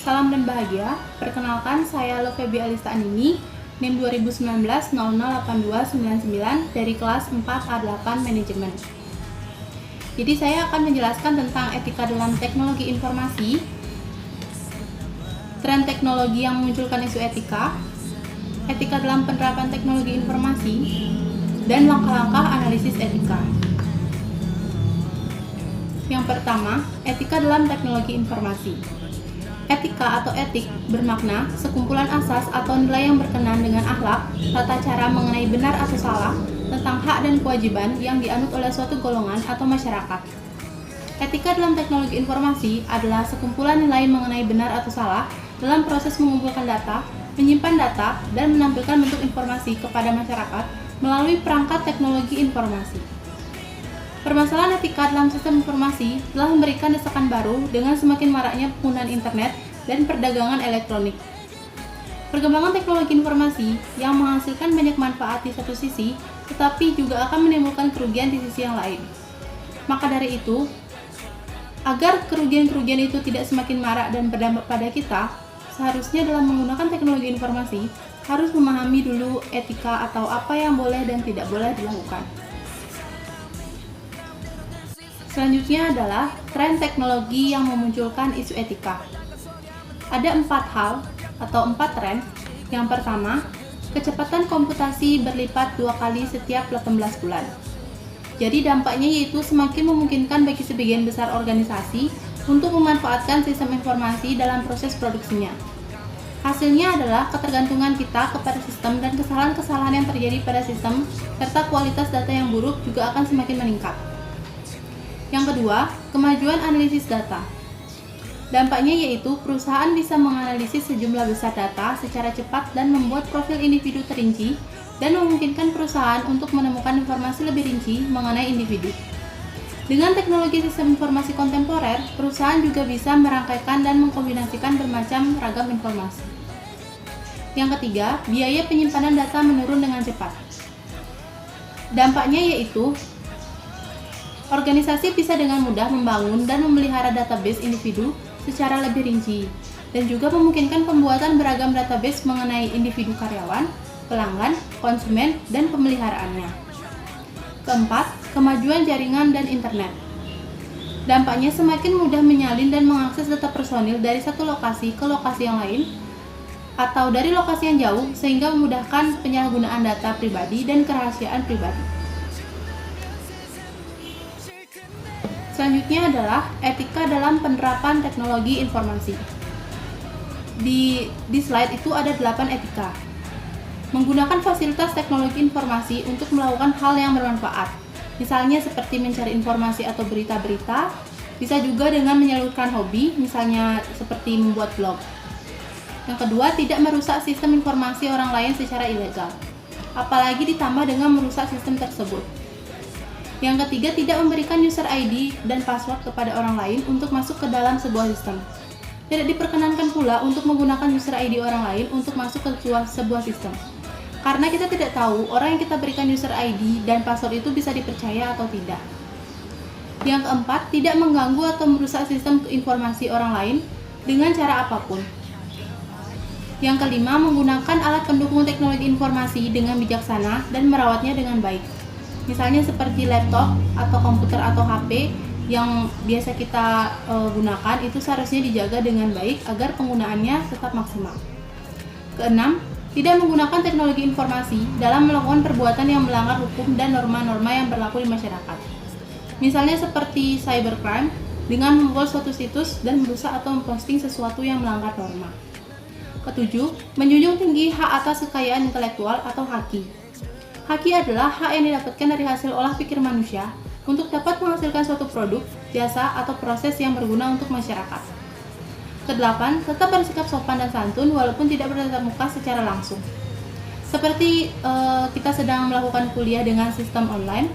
Salam dan bahagia. Perkenalkan, saya Loveby Alista Anini, NIM 2019-008299 dari kelas 4A8 Manajemen. Jadi saya akan menjelaskan tentang etika dalam teknologi informasi, tren teknologi yang memunculkan isu etika, etika dalam penerapan teknologi informasi, dan langkah-langkah analisis etika. Yang pertama, etika dalam teknologi informasi. Etika atau etik bermakna sekumpulan asas atau nilai yang berkenan dengan akhlak, tata cara mengenai benar atau salah, tentang hak dan kewajiban yang dianut oleh suatu golongan atau masyarakat. Etika dalam teknologi informasi adalah sekumpulan nilai mengenai benar atau salah dalam proses mengumpulkan data, menyimpan data, dan menampilkan bentuk informasi kepada masyarakat melalui perangkat teknologi informasi. Permasalahan etika dalam sistem informasi telah memberikan desakan baru dengan semakin maraknya penggunaan internet dan perdagangan elektronik. Perkembangan teknologi informasi yang menghasilkan banyak manfaat di satu sisi, tetapi juga akan menimbulkan kerugian di sisi yang lain. Maka dari itu, agar kerugian-kerugian itu tidak semakin marak dan berdampak pada kita, seharusnya dalam menggunakan teknologi informasi harus memahami dulu etika atau apa yang boleh dan tidak boleh dilakukan. Selanjutnya adalah tren teknologi yang memunculkan isu etika. Ada 4 hal atau 4 tren. Yang pertama, kecepatan komputasi berlipat 2 kali setiap 18 bulan. Jadi dampaknya yaitu semakin memungkinkan bagi sebagian besar organisasi untuk memanfaatkan sistem informasi dalam proses produksinya. Hasilnya adalah ketergantungan kita kepada sistem dan kesalahan-kesalahan yang terjadi pada sistem serta kualitas data yang buruk juga akan semakin meningkat. Yang kedua, kemajuan analisis data. Dampaknya yaitu perusahaan bisa menganalisis sejumlah besar data secara cepat dan membuat profil individu terinci dan memungkinkan perusahaan untuk menemukan informasi lebih rinci mengenai individu. Dengan teknologi sistem informasi kontemporer, perusahaan juga bisa merangkaikan dan mengkombinasikan bermacam ragam informasi. Yang ketiga, biaya penyimpanan data menurun dengan cepat. Dampaknya yaitu organisasi bisa dengan mudah membangun dan memelihara database individu secara lebih rinci, dan juga memungkinkan pembuatan beragam database mengenai individu karyawan, pelanggan, konsumen, dan pemeliharaannya. Keempat, kemajuan jaringan dan internet. Dampaknya semakin mudah menyalin dan mengakses data personil dari satu lokasi ke lokasi yang lain, atau dari lokasi yang jauh, sehingga memudahkan penyalahgunaan data pribadi dan kerahasiaan pribadi. Selanjutnya adalah etika dalam penerapan teknologi informasi. Di slide itu ada 8 etika. Menggunakan fasilitas teknologi informasi untuk melakukan hal yang bermanfaat. Misalnya seperti mencari informasi atau berita-berita, bisa juga dengan menyalurkan hobi, misalnya seperti membuat blog. Yang kedua, tidak merusak sistem informasi orang lain secara ilegal, apalagi ditambah dengan merusak sistem tersebut. Yang ketiga, tidak memberikan user ID dan password kepada orang lain untuk masuk ke dalam sebuah sistem. Tidak diperkenankan pula untuk menggunakan user ID orang lain untuk masuk ke sebuah sistem. Karena kita tidak tahu orang yang kita berikan user ID dan password itu bisa dipercaya atau tidak. Yang keempat, tidak mengganggu atau merusak sistem informasi orang lain dengan cara apapun. Yang kelima, menggunakan alat pendukung teknologi informasi dengan bijaksana dan merawatnya dengan baik. Misalnya seperti laptop atau komputer atau HP yang biasa kita gunakan itu seharusnya dijaga dengan baik agar penggunaannya tetap maksimal. Keenam, tidak menggunakan teknologi informasi dalam melakukan perbuatan yang melanggar hukum dan norma-norma yang berlaku di masyarakat. Misalnya seperti cybercrime dengan membobol suatu situs dan merusak atau memposting sesuatu yang melanggar norma. Ketujuh, menjunjung tinggi hak atas kekayaan intelektual atau haki. Haki adalah hak yang didapatkan dari hasil olah pikir manusia untuk dapat menghasilkan suatu produk, jasa, atau proses yang berguna untuk masyarakat. Kedelapan, tetap bersikap sopan dan santun walaupun tidak bertatap muka secara langsung. Seperti kita sedang melakukan kuliah dengan sistem online,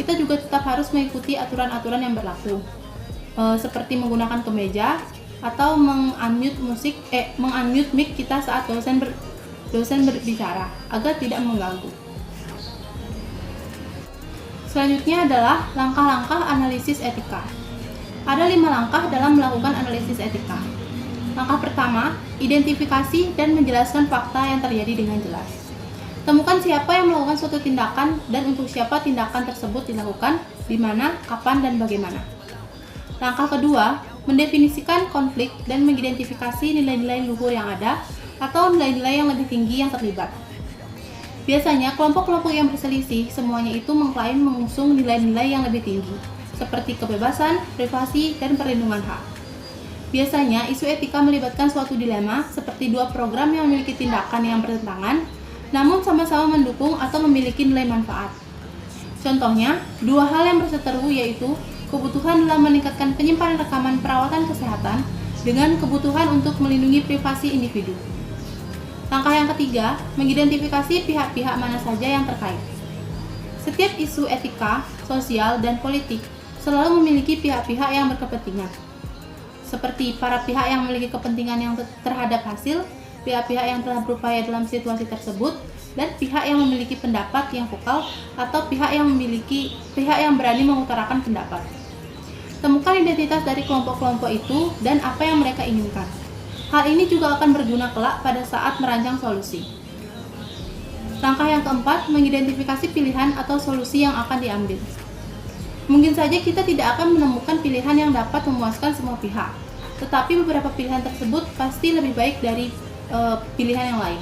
kita juga tetap harus mengikuti aturan-aturan yang berlaku. Seperti menggunakan kemeja atau mengunmute mic kita saat dosen berbicara agar tidak mengganggu. Selanjutnya adalah langkah-langkah analisis etika. Ada 5 langkah dalam melakukan analisis etika. Langkah pertama, identifikasi dan menjelaskan fakta yang terjadi dengan jelas. Temukan siapa yang melakukan suatu tindakan dan untuk siapa tindakan tersebut dilakukan, di mana, kapan, dan bagaimana. Langkah kedua, mendefinisikan konflik dan mengidentifikasi nilai-nilai luhur yang ada atau nilai-nilai yang lebih tinggi yang terlibat. Biasanya, kelompok-kelompok yang berselisih semuanya itu mengklaim mengusung nilai-nilai yang lebih tinggi, seperti kebebasan, privasi, dan perlindungan hak. Biasanya, isu etika melibatkan suatu dilema seperti dua program yang memiliki tindakan yang bertentangan, namun sama-sama mendukung atau memiliki nilai manfaat. Contohnya, dua hal yang berseteru yaitu kebutuhan dalam meningkatkan penyimpanan rekaman perawatan kesehatan dengan kebutuhan untuk melindungi privasi individu. Langkah yang ketiga, mengidentifikasi pihak-pihak mana saja yang terkait. Setiap isu etika, sosial, dan politik selalu memiliki pihak-pihak yang berkepentingan, seperti para pihak yang memiliki kepentingan yang terhadap hasil, pihak-pihak yang telah berupaya dalam situasi tersebut, dan pihak yang memiliki pendapat yang vokal atau pihak yang berani mengutarakan pendapat. Temukan identitas dari kelompok-kelompok itu dan apa yang mereka inginkan. Hal ini juga akan berguna kelak pada saat merancang solusi. Langkah yang keempat, mengidentifikasi pilihan atau solusi yang akan diambil. Mungkin saja kita tidak akan menemukan pilihan yang dapat memuaskan semua pihak, tetapi beberapa pilihan tersebut pasti lebih baik dari pilihan yang lain.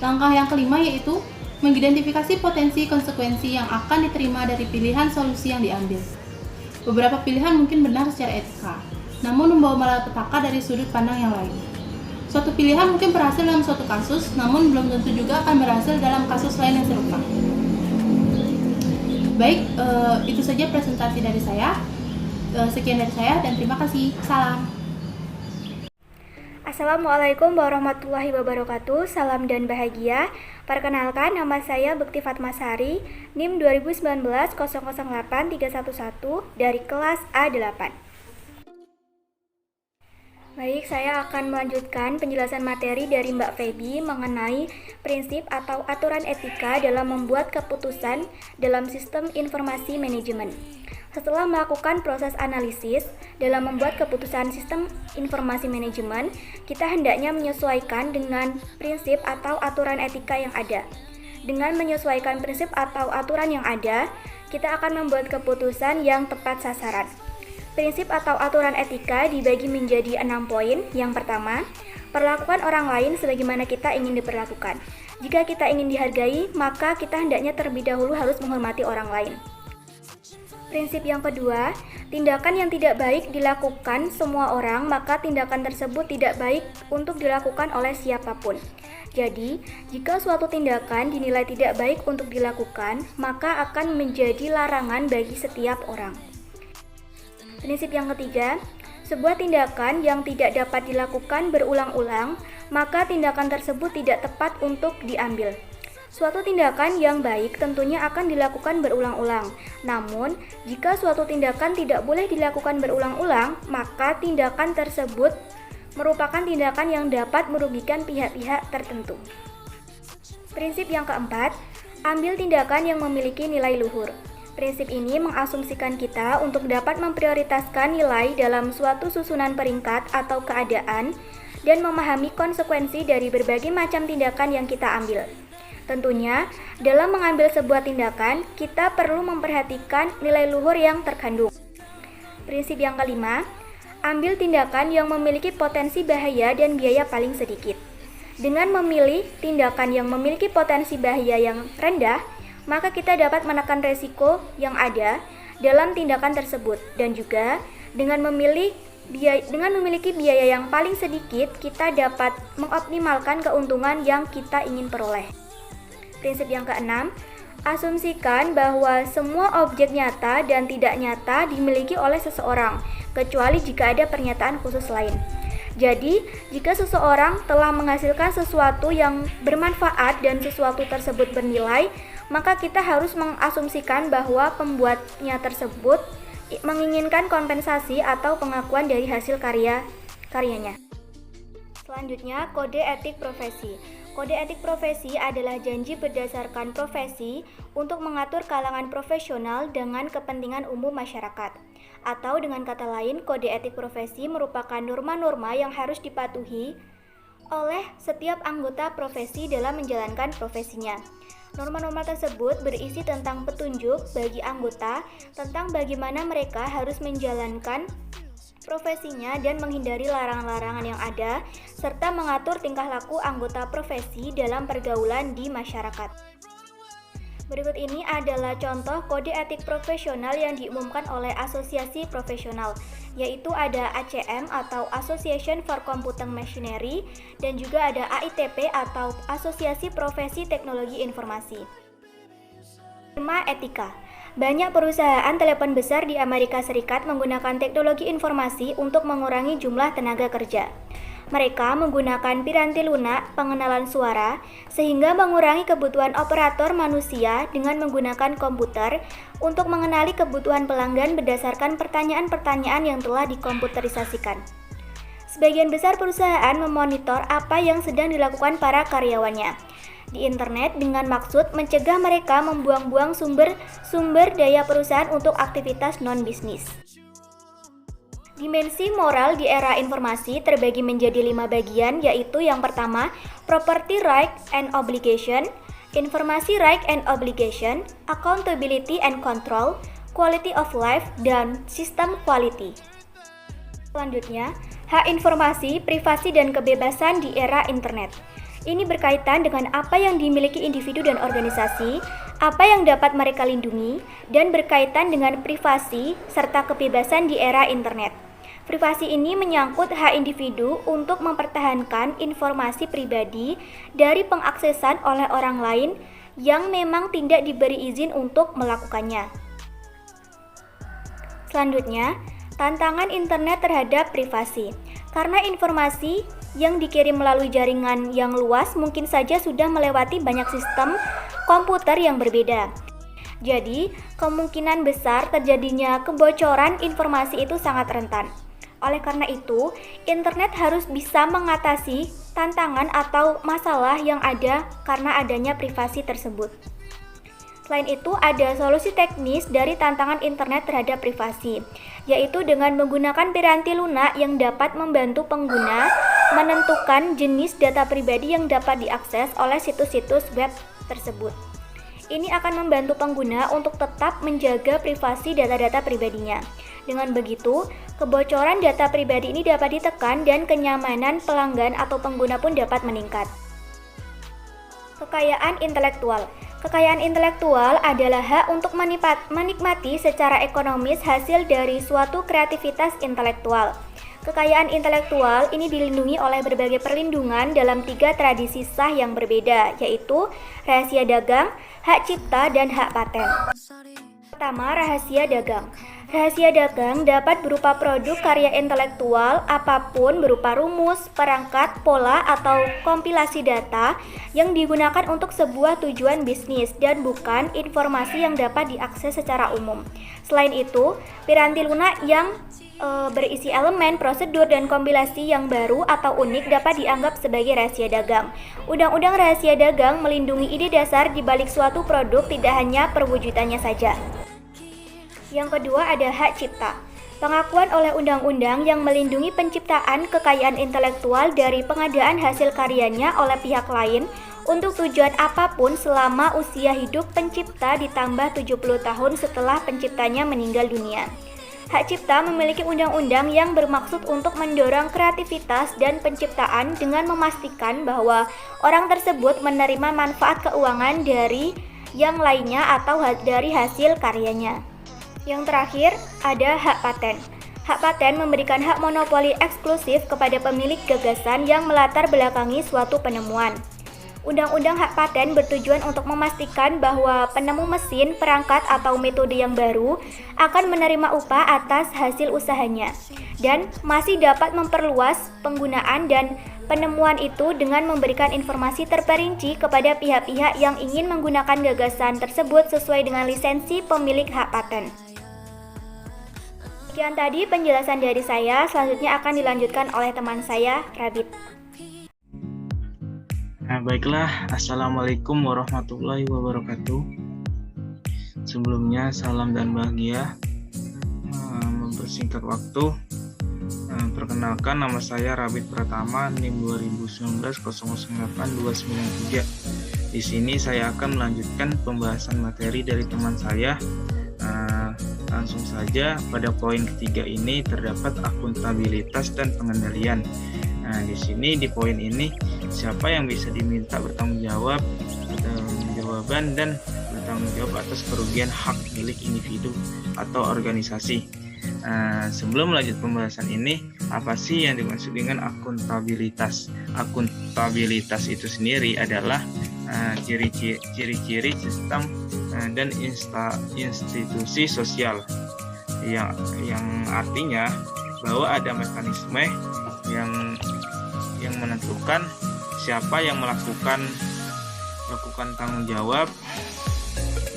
Langkah yang kelima yaitu mengidentifikasi potensi konsekuensi yang akan diterima dari pilihan solusi yang diambil. Beberapa pilihan mungkin benar secara etika, namun membawa malapetaka dari sudut pandang yang lain. Suatu pilihan mungkin berhasil dalam suatu kasus, namun belum tentu juga akan berhasil dalam kasus lain yang serupa. Baik, itu saja presentasi dari saya. Sekian dari saya dan terima kasih. Salam. Assalamualaikum warahmatullahi wabarakatuh. Salam dan bahagia. Perkenalkan, nama saya Bekti Fatmasari, NIM 2019-008311 dari kelas A8. Baik, saya akan melanjutkan penjelasan materi dari Mbak Feby mengenai prinsip atau aturan etika dalam membuat keputusan dalam sistem informasi manajemen. Setelah melakukan proses analisis dalam membuat keputusan sistem informasi manajemen, kita hendaknya menyesuaikan dengan prinsip atau aturan etika yang ada. Dengan menyesuaikan prinsip atau aturan yang ada, kita akan membuat keputusan yang tepat sasaran. Prinsip atau aturan etika dibagi menjadi 6 poin. Yang pertama, perlakukan orang lain sebagaimana kita ingin diperlakukan. Jika kita ingin dihargai, maka kita hendaknya terlebih dahulu harus menghormati orang lain. Prinsip yang kedua, tindakan yang tidak baik dilakukan semua orang, maka tindakan tersebut tidak baik untuk dilakukan oleh siapapun. Jadi, jika suatu tindakan dinilai tidak baik untuk dilakukan, maka akan menjadi larangan bagi setiap orang. Prinsip yang ketiga, sebuah tindakan yang tidak dapat dilakukan berulang-ulang, maka tindakan tersebut tidak tepat untuk diambil. Suatu tindakan yang baik tentunya akan dilakukan berulang-ulang. Namun, jika suatu tindakan tidak boleh dilakukan berulang-ulang, maka tindakan tersebut merupakan tindakan yang dapat merugikan pihak-pihak tertentu. Prinsip yang keempat, ambil tindakan yang memiliki nilai luhur. Prinsip ini mengasumsikan kita untuk dapat memprioritaskan nilai dalam suatu susunan peringkat atau keadaan dan memahami konsekuensi dari berbagai macam tindakan yang kita ambil. Tentunya, dalam mengambil sebuah tindakan, kita perlu memperhatikan nilai luhur yang terkandung. Prinsip yang kelima, ambil tindakan yang memiliki potensi bahaya dan biaya paling sedikit. Dengan memilih tindakan yang memiliki potensi bahaya yang rendah, maka kita dapat menekan resiko yang ada dalam tindakan tersebut. Dan juga, dengan memiliki biaya yang paling sedikit, kita dapat mengoptimalkan keuntungan yang kita ingin peroleh. Prinsip yang keenam, asumsikan bahwa semua objek nyata dan tidak nyata dimiliki oleh seseorang, kecuali jika ada pernyataan khusus lain. Jadi, jika seseorang telah menghasilkan sesuatu yang bermanfaat dan sesuatu tersebut bernilai, maka kita harus mengasumsikan bahwa pembuatnya tersebut menginginkan kompensasi atau pengakuan dari hasil karyanya. Selanjutnya, kode etik profesi. Kode etik profesi adalah janji berdasarkan profesi untuk mengatur kalangan profesional dengan kepentingan umum masyarakat. Atau dengan kata lain, kode etik profesi merupakan norma-norma yang harus dipatuhi oleh setiap anggota profesi dalam menjalankan profesinya. Norma-norma tersebut berisi tentang petunjuk bagi anggota tentang bagaimana mereka harus menjalankan profesinya dan menghindari larangan-larangan yang ada, serta mengatur tingkah laku anggota profesi dalam pergaulan di masyarakat. Berikut ini adalah contoh kode etik profesional yang diumumkan oleh asosiasi profesional, yaitu ada ACM atau Association for Computer Machinery dan juga ada AITP atau Asosiasi Profesi Teknologi Informasi. 5. Etika. Banyak perusahaan telepon besar di Amerika Serikat menggunakan teknologi informasi untuk mengurangi jumlah tenaga kerja. Mereka menggunakan piranti lunak pengenalan suara sehingga mengurangi kebutuhan operator manusia dengan menggunakan komputer untuk mengenali kebutuhan pelanggan berdasarkan pertanyaan-pertanyaan yang telah dikomputerisasikan. Sebagian besar perusahaan memonitor apa yang sedang dilakukan para karyawannya di internet dengan maksud mencegah mereka membuang-buang sumber daya perusahaan untuk aktivitas non-bisnis. Dimensi moral di era informasi terbagi menjadi 5 bagian, yaitu yang pertama, property right and obligation, informasi right and obligation, accountability and control, quality of life, dan system quality. Selanjutnya, hak informasi, privasi, dan kebebasan di era internet. Ini berkaitan dengan apa yang dimiliki individu dan organisasi, apa yang dapat mereka lindungi, dan berkaitan dengan privasi serta kebebasan di era internet. Privasi ini menyangkut hak individu untuk mempertahankan informasi pribadi dari pengaksesan oleh orang lain yang memang tidak diberi izin untuk melakukannya. Selanjutnya, tantangan internet terhadap privasi. Karena informasi yang dikirim melalui jaringan yang luas mungkin saja sudah melewati banyak sistem komputer yang berbeda. Jadi, kemungkinan besar terjadinya kebocoran informasi itu sangat rentan. Oleh karena itu, internet harus bisa mengatasi tantangan atau masalah yang ada karena adanya privasi tersebut. Selain itu, ada solusi teknis dari tantangan internet terhadap privasi, yaitu dengan menggunakan piranti lunak yang dapat membantu pengguna menentukan jenis data pribadi yang dapat diakses oleh situs-situs web tersebut. Ini akan membantu pengguna untuk tetap menjaga privasi data-data pribadinya. Dengan begitu, kebocoran data pribadi ini dapat ditekan dan kenyamanan pelanggan atau pengguna pun dapat meningkat. Kekayaan intelektual. Kekayaan intelektual adalah hak untuk menikmati secara ekonomis hasil dari suatu kreativitas intelektual. Kekayaan intelektual ini dilindungi oleh berbagai perlindungan dalam 3 tradisi sah yang berbeda, yaitu rahasia dagang, hak cipta, dan hak paten. Pertama, rahasia dagang. Rahasia dagang dapat berupa produk karya intelektual apapun berupa rumus, perangkat, pola, atau kompilasi data yang digunakan untuk sebuah tujuan bisnis dan bukan informasi yang dapat diakses secara umum. Selain itu, piranti lunak yang berisi elemen, prosedur, dan kompilasi yang baru atau unik dapat dianggap sebagai rahasia dagang. Undang-undang rahasia dagang melindungi ide dasar di balik suatu produk, tidak hanya perwujudannya saja. Yang kedua ada hak cipta. Pengakuan oleh undang-undang yang melindungi penciptaan kekayaan intelektual dari pengadaan hasil karyanya oleh pihak lain untuk tujuan apapun selama usia hidup pencipta ditambah 70 tahun setelah penciptanya meninggal dunia. Hak cipta memiliki undang-undang yang bermaksud untuk mendorong kreativitas dan penciptaan dengan memastikan bahwa orang tersebut menerima manfaat keuangan dari yang lainnya atau dari hasil karyanya. Yang terakhir, ada hak paten. Hak paten memberikan hak monopoli eksklusif kepada pemilik gagasan yang melatar belakangi suatu penemuan. Undang-undang hak paten bertujuan untuk memastikan bahwa penemu mesin, perangkat, atau metode yang baru akan menerima upah atas hasil usahanya dan masih dapat memperluas penggunaan dan penemuan itu dengan memberikan informasi terperinci kepada pihak-pihak yang ingin menggunakan gagasan tersebut sesuai dengan lisensi pemilik hak paten. Sekian tadi penjelasan dari saya, selanjutnya akan dilanjutkan oleh teman saya, Rabit. Baiklah, Assalamualaikum warahmatullahi wabarakatuh. Sebelumnya, salam dan bahagia. Mempersingkat waktu, perkenalkan nama saya Rabit Pratama, NIM 2019-008293. Di sini saya akan melanjutkan pembahasan materi dari teman saya. Langsung saja, pada poin ketiga ini terdapat akuntabilitas dan pengendalian. Nah, di sini di poin ini siapa yang bisa diminta bertanggung jawab, jawaban dan bertanggung jawab atas kerugian hak milik individu atau organisasi. Sebelum lanjut pembahasan ini, apa sih yang dimaksud dengan akuntabilitas? Akuntabilitas itu sendiri adalah ciri-ciri sistem dan institusi sosial yang artinya bahwa ada mekanisme yang menentukan siapa yang melakukan tanggung jawab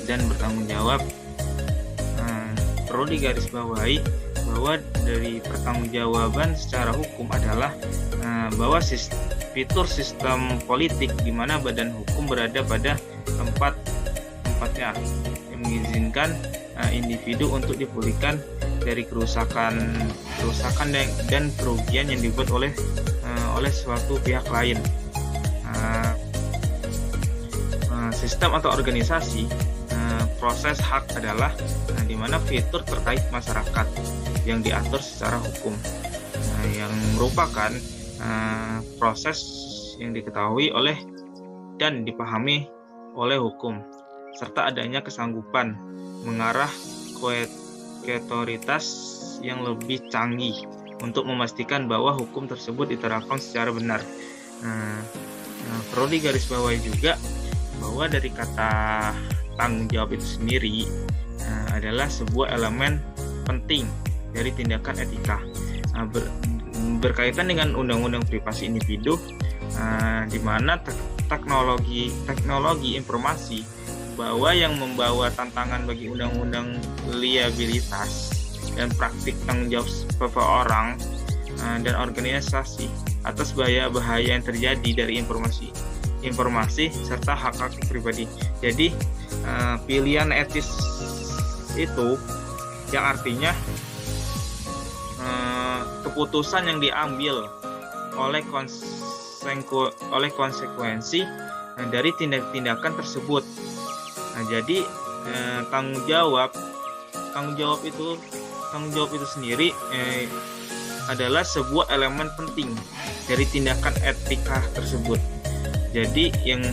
dan bertanggung jawab. Perlu digarisbawahi bahwa dari pertanggungjawaban secara hukum adalah bahwa fitur sistem politik di mana badan hukum berada pada tempatnya yang mengizinkan individu untuk dipulihkan dari kerusakan dan kerugian yang dibuat oleh suatu pihak lain. Sistem atau organisasi, proses hak adalah di mana fitur terkait masyarakat yang diatur secara hukum, yang merupakan proses yang diketahui oleh dan dipahami oleh hukum, serta adanya kesanggupan mengarah ke otoritas yang lebih canggih untuk memastikan bahwa hukum tersebut diterapkan secara benar. Perlu digarisbawahi juga bahwa dari kata tanggung jawab itu sendiri adalah sebuah elemen penting dari tindakan etika, berkaitan dengan undang-undang privasi individu, di mana teknologi informasi bahwa yang membawa tantangan bagi undang-undang liabilitas dan praktik tanggung jawab seseorang dan organisasi atas bahaya-bahaya yang terjadi dari informasi serta hak-hak pribadi. Jadi pilihan etis itu yang artinya keputusan yang diambil oleh konsekuensi dari tindakan tersebut. Jadi tanggung jawab itu sendiri adalah sebuah elemen penting dari tindakan etika tersebut. Jadi yang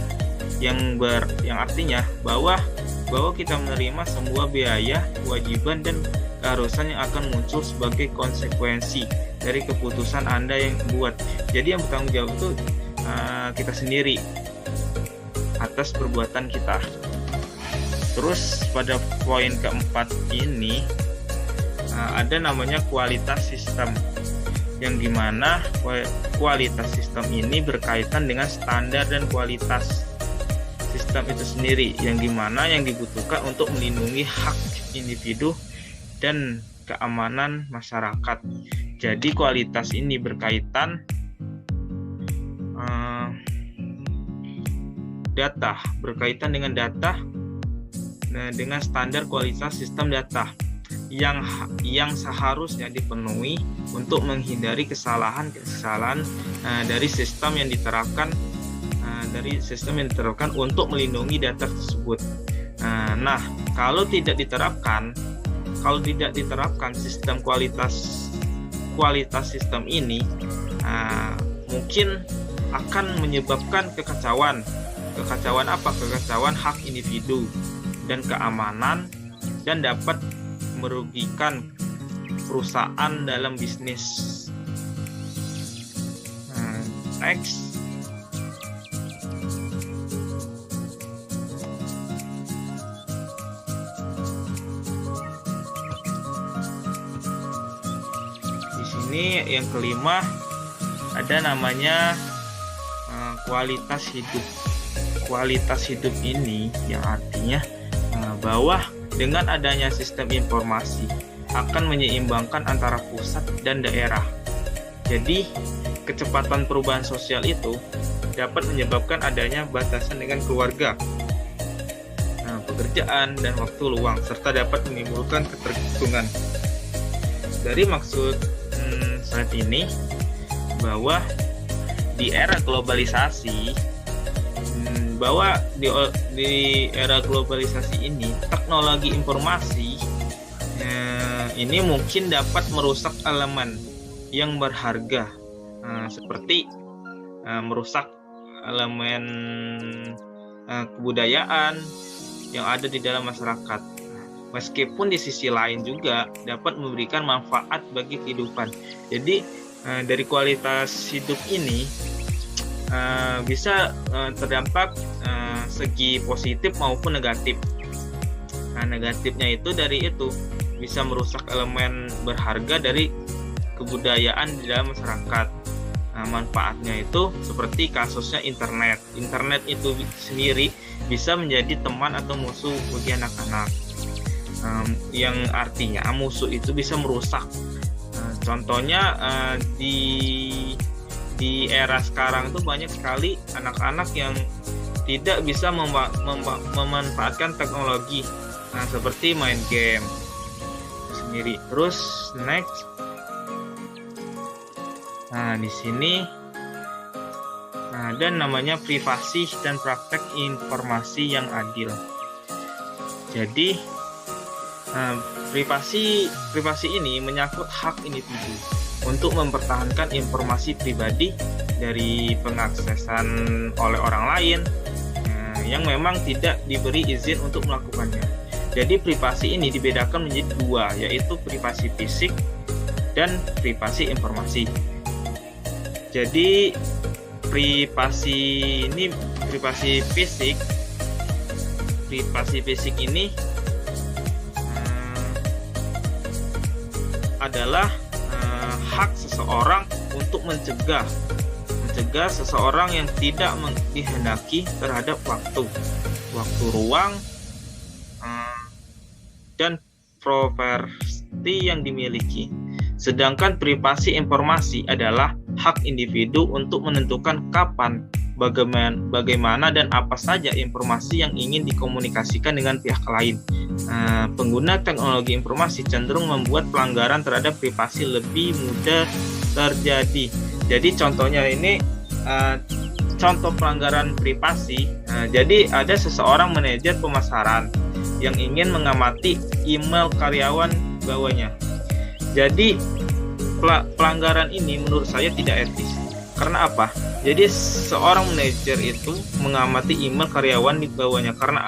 artinya bahwa kita menerima semua biaya, kewajiban dan keharusan yang akan muncul sebagai konsekuensi dari keputusan Anda yang buat. Jadi yang bertanggung jawab itu kita sendiri atas perbuatan kita. Terus pada poin keempat ini ada namanya kualitas sistem, yang dimana kualitas sistem ini berkaitan dengan standar dan kualitas sistem itu sendiri, yang dimana yang dibutuhkan untuk melindungi hak individu dan keamanan masyarakat. Jadi kualitas ini berkaitan dengan data, dengan standar kualitas sistem data yang seharusnya dipenuhi untuk menghindari kesalahan dari sistem yang diterapkan untuk melindungi data tersebut. Nah, kalau tidak diterapkan sistem kualitas sistem ini, mungkin akan menyebabkan kekacauan hak individu dan keamanan, dan dapat merugikan perusahaan dalam bisnis. Next. Di sini yang kelima ada namanya kualitas hidup. Kualitas hidup ini yang artinya bahwa dengan adanya sistem informasi akan menyeimbangkan antara pusat dan daerah. Jadi kecepatan perubahan sosial itu dapat menyebabkan adanya batasan dengan keluarga, pekerjaan, dan waktu luang, serta dapat menimbulkan ketergantungan. Dari maksud slide ini, bahwa di era globalisasi, di era globalisasi ini, teknologi informasi ini mungkin dapat merusak elemen yang berharga, seperti merusak elemen kebudayaan yang ada di dalam masyarakat. Meskipun di sisi lain juga dapat memberikan manfaat bagi kehidupan. Jadi dari kualitas hidup ini bisa terdampak segi positif maupun negatif. Negatifnya itu bisa merusak elemen berharga dari kebudayaan di dalam masyarakat. Manfaatnya itu seperti kasusnya internet. Internet itu sendiri bisa menjadi teman atau musuh bagi anak-anak. Yang artinya musuh itu bisa merusak. Contohnya di era sekarang itu banyak sekali anak-anak yang tidak bisa memanfaatkan teknologi, seperti main game sendiri. Terus next, di sini ada namanya privasi dan praktek informasi yang adil. Jadi privasi ini menyangkut hak individu untuk mempertahankan informasi pribadi dari pengaksesan oleh orang lain yang memang tidak diberi izin untuk melakukannya. Jadi privasi ini dibedakan menjadi dua, yaitu privasi fisik dan privasi informasi. Jadi privasi fisik ini adalah hak seseorang untuk mencegah seseorang yang tidak dihendaki terhadap waktu, ruang, dan properti yang dimiliki. Sedangkan privasi informasi adalah hak individu untuk menentukan kapan, bagaimana, dan apa saja informasi yang ingin dikomunikasikan dengan pihak lain. Pengguna teknologi informasi cenderung membuat pelanggaran terhadap privasi lebih mudah terjadi. Jadi contohnya ini contoh pelanggaran privasi. Jadi ada seseorang manajer pemasaran yang ingin mengamati email karyawan bawahnya. Jadi pelanggaran ini menurut saya tidak etis. Karena apa? Jadi seorang manajer itu mengamati email karyawan di bawahnya karena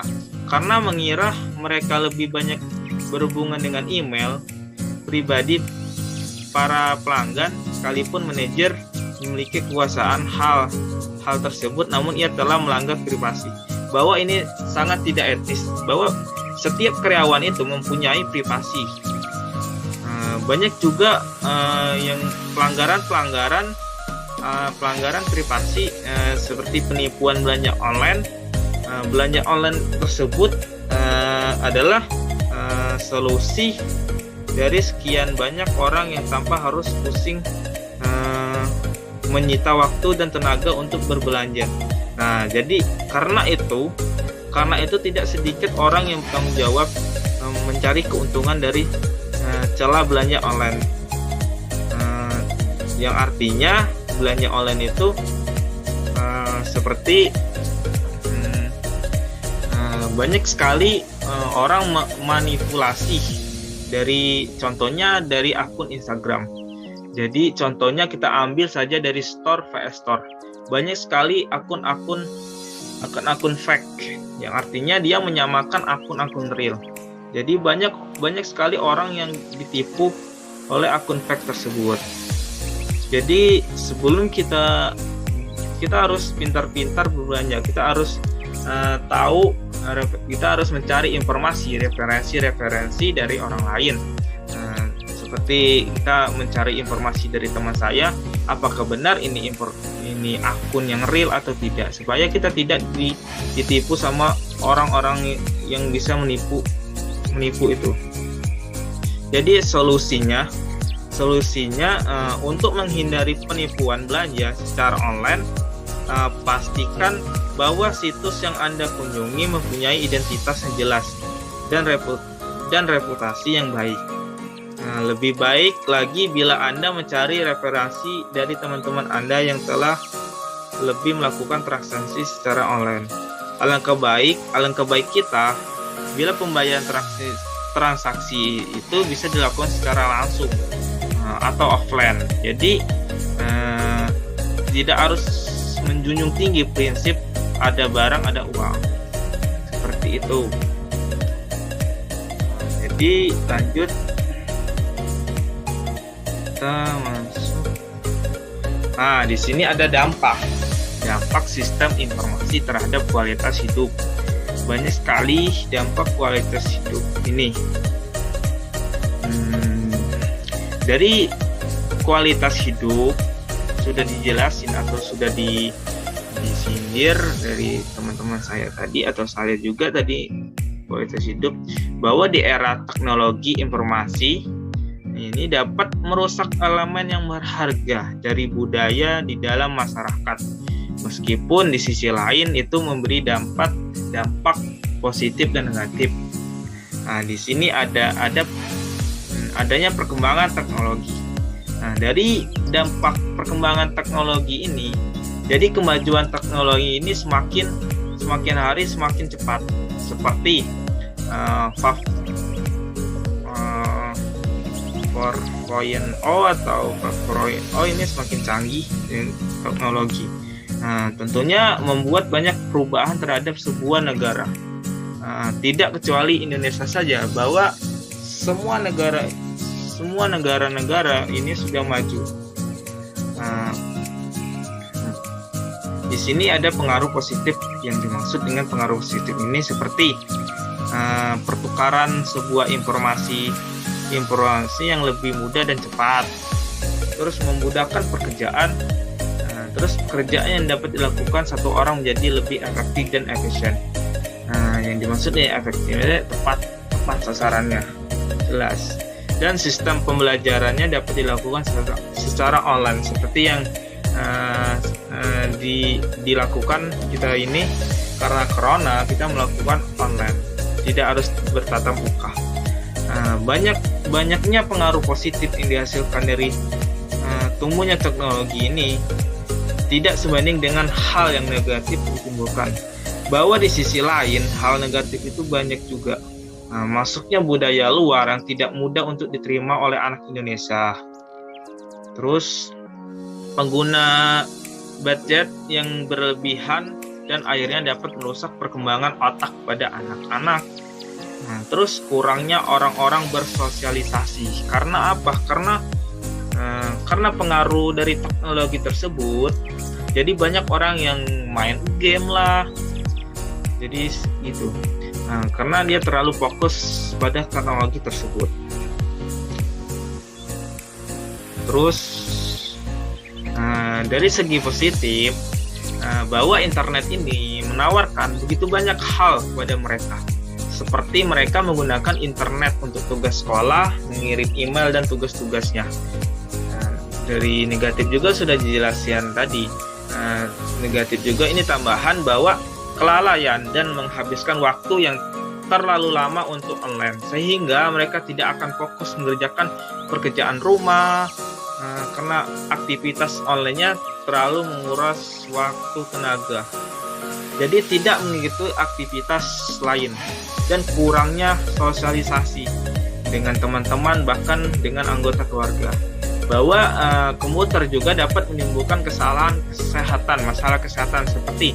mengira mereka lebih banyak berhubungan dengan email pribadi para pelanggan, sekalipun manajer memiliki kekuasaan hal tersebut, namun ia telah melanggar privasi. Bahwa ini sangat tidak etis, bahwa setiap karyawan itu mempunyai privasi. Banyak juga yang pelanggaran privasi seperti penipuan belanja online. Belanja online tersebut adalah solusi dari sekian banyak orang yang tanpa harus pusing menyita waktu dan tenaga untuk berbelanja. Nah, jadi karena itu tidak sedikit orang yang bertanggung jawab mencari keuntungan dari celah belanja online. Yang artinya belanja online itu seperti banyak sekali orang manipulasi contohnya dari akun Instagram. Jadi contohnya kita ambil saja dari store vs store. Banyak sekali akun-akun fake, yang artinya dia menyamakan akun-akun real. Jadi banyak sekali orang yang ditipu oleh akun fake tersebut. Jadi sebelum kita harus pintar-pintar berbelanja, kita harus kita harus mencari informasi, referensi dari orang lain. Seperti kita mencari informasi dari teman saya, apakah benar ini akun yang real atau tidak, supaya kita tidak ditipu sama orang-orang yang bisa menipu itu. Jadi solusinya untuk menghindari penipuan belanja secara online, pastikan bahwa situs yang Anda kunjungi mempunyai identitas yang jelas dan reputasi yang baik. Lebih baik lagi bila Anda mencari referensi dari teman-teman Anda yang telah lebih melakukan transaksi secara online. Alangkah baik kita bila pembayaran transaksi itu bisa dilakukan secara langsung atau offline. Jadi tidak harus menjunjung tinggi prinsip ada barang ada uang, seperti itu. Jadi lanjut, kita masuk. Di sini ada dampak sistem informasi terhadap kualitas hidup. Banyak sekali dampak kualitas hidup ini. Dari kualitas hidup sudah dijelasin atau sudah disindir dari teman-teman saya tadi, atau saya juga tadi, kualitas hidup bahwa di era teknologi informasi ini dapat merusak elemen yang berharga dari budaya di dalam masyarakat, meskipun di sisi lain itu memberi dampak positif dan negatif. Di sini adanya perkembangan teknologi. Dari dampak perkembangan teknologi ini, jadi kemajuan teknologi ini semakin hari semakin cepat, seperti 4.0 atau 5.0 ini semakin canggih teknologi. Tentunya membuat banyak perubahan terhadap sebuah negara. Tidak kecuali Indonesia saja, bahwa semua negara-negara ini sudah maju. Di sini ada pengaruh positif. Yang dimaksud dengan pengaruh positif ini seperti pertukaran sebuah informasi yang lebih mudah dan cepat, terus memudahkan pekerjaan, terus pekerjaan yang dapat dilakukan satu orang menjadi lebih efektif dan efisien. Yang dimaksud efektifnya tepat sasarannya, jelas. Dan sistem pembelajarannya dapat dilakukan secara online, seperti yang dilakukan kita ini. Karena corona, kita melakukan online, tidak harus bertatap muka. Banyaknya pengaruh positif yang dihasilkan dari tumbuhnya teknologi ini tidak sebanding dengan hal yang negatif ditimbulkan. Bahwa di sisi lain, hal negatif itu banyak juga. Masuknya budaya luar yang tidak mudah untuk diterima oleh anak Indonesia. Terus pengguna budget yang berlebihan dan akhirnya dapat merusak perkembangan otak pada anak-anak. Terus kurangnya orang-orang bersosialisasi. Karena apa? Karena pengaruh dari teknologi tersebut. Jadi banyak orang yang main game lah. Jadi gitu. Karena dia terlalu fokus pada teknologi tersebut. Terus dari segi positif, bahwa internet ini menawarkan begitu banyak hal kepada mereka. Seperti mereka menggunakan internet untuk tugas sekolah, mengirim email dan tugas-tugasnya. Dari negatif juga sudah dijelaskan tadi. Negatif juga ini tambahan bahwa kelalaian dan menghabiskan waktu yang terlalu lama untuk online, sehingga mereka tidak akan fokus mengerjakan pekerjaan rumah, karena aktivitas online-nya terlalu menguras waktu tenaga. Jadi tidak mengikuti aktivitas lain, dan kurangnya sosialisasi dengan teman-teman, bahkan dengan anggota keluarga. Bahwa komputer juga dapat menimbulkan masalah kesehatan seperti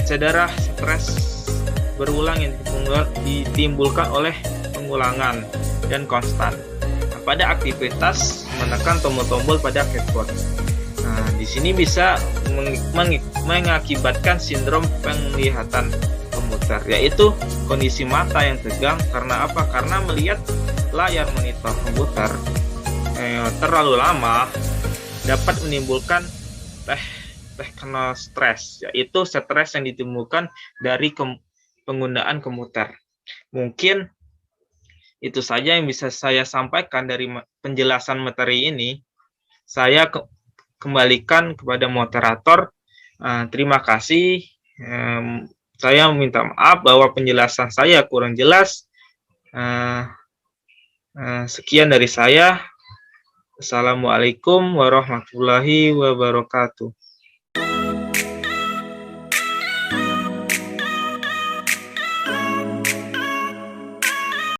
cedera, stres berulang yang ditimbulkan oleh pengulangan dan konstan pada aktivitas menekan tombol-tombol pada keyboard. Di sini bisa mengakibatkan sindrom penglihatan komputer, yaitu kondisi mata yang tegang. Karena apa? Karena melihat layar monitor komputer terlalu lama dapat menimbulkan tekno stres, yaitu stres yang ditimbulkan dari penggunaan komputer. Mungkin itu saja yang bisa saya sampaikan dari penjelasan materi ini. Saya kembalikan kepada moderator Terima kasih. Saya meminta maaf bahwa penjelasan saya kurang jelas. Sekian dari saya. Assalamualaikum warahmatullahi wabarakatuh.